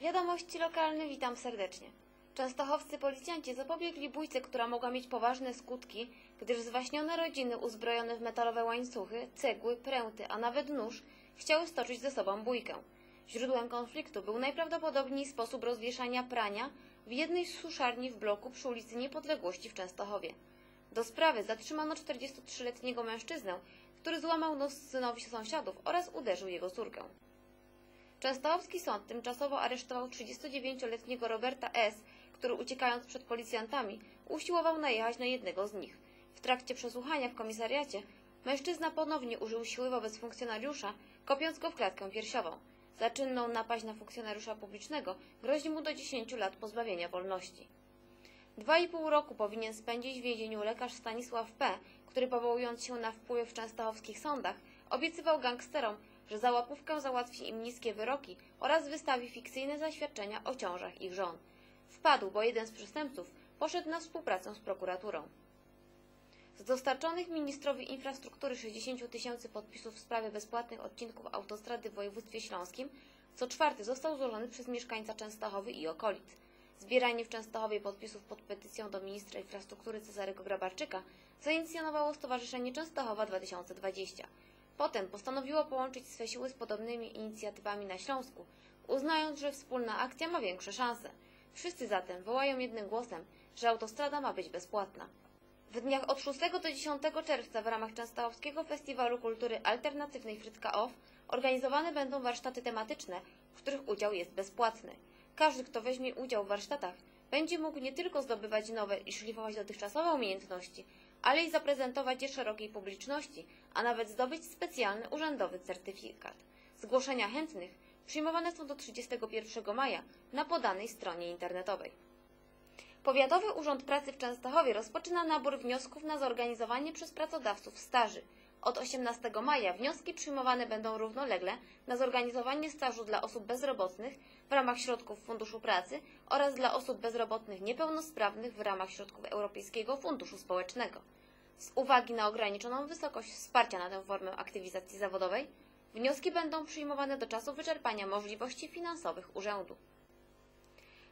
Wiadomości lokalne, witam serdecznie. Częstochowscy policjanci zapobiegli bójce, która mogła mieć poważne skutki, gdyż zwaśnione rodziny uzbrojone w metalowe łańcuchy, cegły, pręty, a nawet nóż chciały stoczyć ze sobą bójkę. Źródłem konfliktu był najprawdopodobniej sposób rozwieszania prania w jednej z suszarni w bloku przy ulicy Niepodległości w Częstochowie. Do sprawy zatrzymano 43-letniego mężczyznę, który złamał nos synowi sąsiadów oraz uderzył jego córkę. Częstochowski sąd tymczasowo aresztował 39-letniego Roberta S., który uciekając przed policjantami usiłował najechać na jednego z nich. W trakcie przesłuchania w komisariacie mężczyzna ponownie użył siły wobec funkcjonariusza, kopiąc go w klatkę piersiową. Za czynną napaść na funkcjonariusza publicznego grozi mu do 10 lat pozbawienia wolności. 2,5 roku powinien spędzić w więzieniu lekarz Stanisław P., który powołując się na wpływy w częstochowskich sądach obiecywał gangsterom, że za łapówkę załatwi im niskie wyroki oraz wystawi fikcyjne zaświadczenia o ciążach ich żon. Wpadł, bo jeden z przestępców poszedł na współpracę z prokuraturą. Z dostarczonych ministrowi infrastruktury 60 000 podpisów w sprawie bezpłatnych odcinków autostrady w województwie śląskim, co czwarty został złożony przez mieszkańca Częstochowy i okolic. Zbieranie w Częstochowie podpisów pod petycją do ministra infrastruktury Cezarego Grabarczyka zainicjonowało Stowarzyszenie Częstochowa 2020. Potem postanowiło połączyć swe siły z podobnymi inicjatywami na Śląsku, uznając, że wspólna akcja ma większe szanse. Wszyscy zatem wołają jednym głosem, że autostrada ma być bezpłatna. W dniach od 6 do 10 czerwca w ramach Częstochowskiego Festiwalu Kultury Alternatywnej Frytka Off organizowane będą warsztaty tematyczne, w których udział jest bezpłatny. Każdy, kto weźmie udział w warsztatach, będzie mógł nie tylko zdobywać nowe i szlifować dotychczasowe umiejętności, ale i zaprezentować je szerokiej publiczności, a nawet zdobyć specjalny urzędowy certyfikat. Zgłoszenia chętnych przyjmowane są do 31 maja na podanej stronie internetowej. Powiatowy Urząd Pracy w Częstochowie rozpoczyna nabór wniosków na zorganizowanie przez pracodawców staży. Od 18 maja wnioski przyjmowane będą równolegle na zorganizowanie stażu dla osób bezrobotnych w ramach środków Funduszu Pracy oraz dla osób bezrobotnych niepełnosprawnych w ramach środków Europejskiego Funduszu Społecznego. Z uwagi na ograniczoną wysokość wsparcia na tę formę aktywizacji zawodowej, wnioski będą przyjmowane do czasu wyczerpania możliwości finansowych urzędu.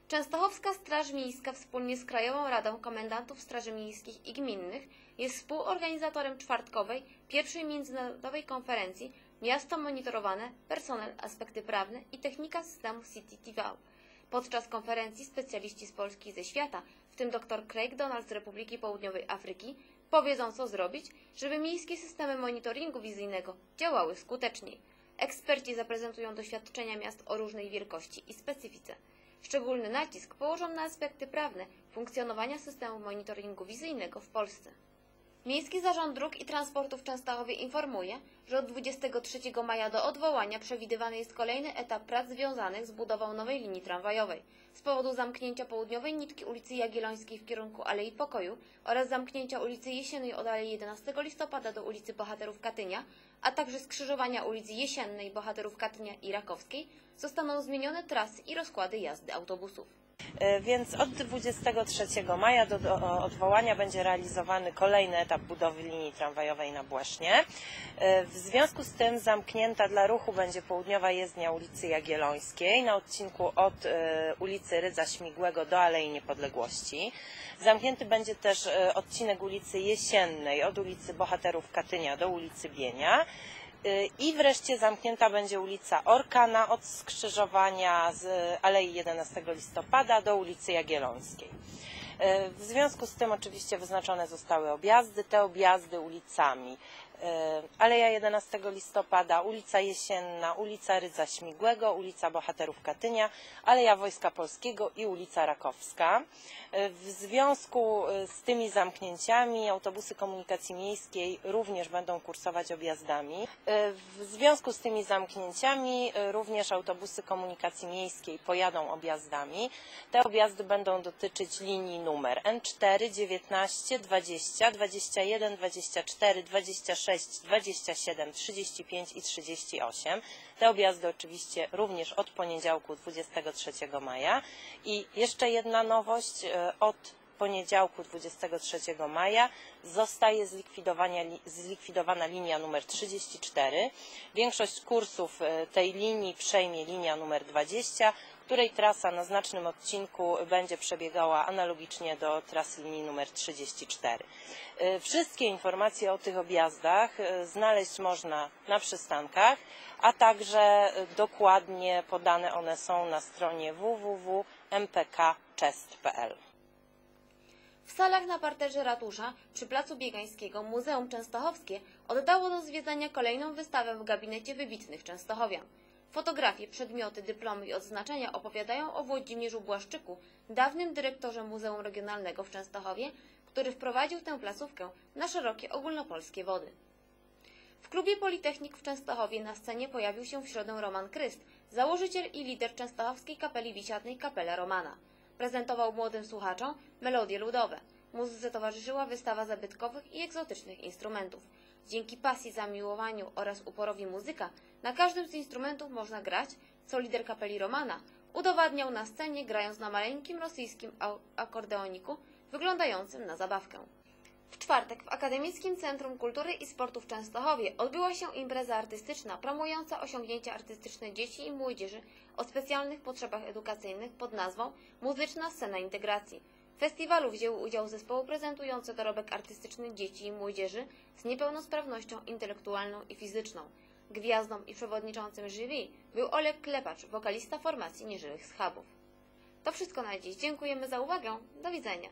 Częstochowska Straż Miejska wspólnie z Krajową Radą Komendantów Straży Miejskich i Gminnych jest współorganizatorem czwartkowej, pierwszej międzynarodowej konferencji Miasto monitorowane, personel, aspekty prawne i technika systemu CCTV. Podczas konferencji specjaliści z Polski i ze świata, w tym dr Craig Donald z Republiki Południowej Afryki, powiedzą, co zrobić, żeby miejskie systemy monitoringu wizyjnego działały skuteczniej. Eksperci zaprezentują doświadczenia miast o różnej wielkości i specyfice. Szczególny nacisk położą na aspekty prawne funkcjonowania systemu monitoringu wizyjnego w Polsce. Miejski Zarząd Dróg i Transportu w Częstochowie informuje, że od 23 maja do odwołania przewidywany jest kolejny etap prac związanych z budową nowej linii tramwajowej. Z powodu zamknięcia południowej nitki ulicy Jagiellońskiej w kierunku Alei Pokoju oraz zamknięcia ulicy Jesiennej od Alei 11 listopada do ulicy Bohaterów Katynia, a także skrzyżowania ulicy Jesiennej, Bohaterów Katynia i Rakowskiej, zostaną zmienione trasy i rozkłady jazdy autobusów. Więc od 23 maja do odwołania będzie realizowany kolejny etap budowy linii tramwajowej na Błesznie. W związku z tym zamknięta dla ruchu będzie południowa jezdnia ulicy Jagiellońskiej na odcinku od ulicy Rydza Śmigłego do Alei Niepodległości. Zamknięty będzie też odcinek ulicy Jesiennej od ulicy Bohaterów Katynia do ulicy Bienia. I wreszcie zamknięta będzie ulica Orkana od skrzyżowania z Alei 11 listopada do ulicy Jagiellońskiej. W związku z tym oczywiście wyznaczone zostały objazdy, te objazdy ulicami Aleja 11 listopada, ulica Jesienna, ulica Rydza Śmigłego, ulica Bohaterów Katynia, Aleja Wojska Polskiego i ulica Rakowska. W związku z tymi zamknięciami autobusy komunikacji miejskiej również będą kursować objazdami. W związku z tymi zamknięciami również autobusy komunikacji miejskiej pojadą objazdami. Te objazdy będą dotyczyć linii numer N4, 19, 20, 21, 24, 26, 27, 35 i 38. Te objazdy oczywiście również od poniedziałku 23 maja. I jeszcze jedna nowość, od poniedziałku 23 maja zostaje zlikwidowana linia numer 34. Większość kursów tej linii przejmie linia numer 20, której trasa na znacznym odcinku będzie przebiegała analogicznie do trasy linii numer 34. Wszystkie informacje o tych objazdach znaleźć można na przystankach, a także dokładnie podane one są na stronie www.mpkczest.pl. W salach na parterze ratusza przy Placu Biegańskiego Muzeum Częstochowskie oddało do zwiedzania kolejną wystawę w gabinecie wybitnych częstochowian. Fotografie, przedmioty, dyplomy i odznaczenia opowiadają o Włodzimierzu Błaszczyku, dawnym dyrektorze Muzeum Regionalnego w Częstochowie, który wprowadził tę placówkę na szerokie ogólnopolskie wody. W klubie Politechnik w Częstochowie na scenie pojawił się w środę Roman Kryst, założyciel i lider częstochowskiej kapeli wisiatnej Kapela Romana. Prezentował młodym słuchaczom melodie ludowe. Muzyce towarzyszyła wystawa zabytkowych i egzotycznych instrumentów. Dzięki pasji, zamiłowaniu oraz uporowi muzyka na każdym z instrumentów można grać, co lider kapeli Romana udowadniał na scenie, grając na maleńkim rosyjskim akordeoniku wyglądającym na zabawkę. W czwartek w Akademickim Centrum Kultury i Sportu w Częstochowie odbyła się impreza artystyczna promująca osiągnięcia artystyczne dzieci i młodzieży o specjalnych potrzebach edukacyjnych pod nazwą Muzyczna Scena Integracji. W festiwalu wzięły udział zespoły prezentujące dorobek artystyczny dzieci i młodzieży z niepełnosprawnością intelektualną i fizyczną. Gwiazdą i przewodniczącym jury był Oleg Klepacz, wokalista formacji Nieżywych Schabów. To wszystko na dziś. Dziękujemy za uwagę. Do widzenia.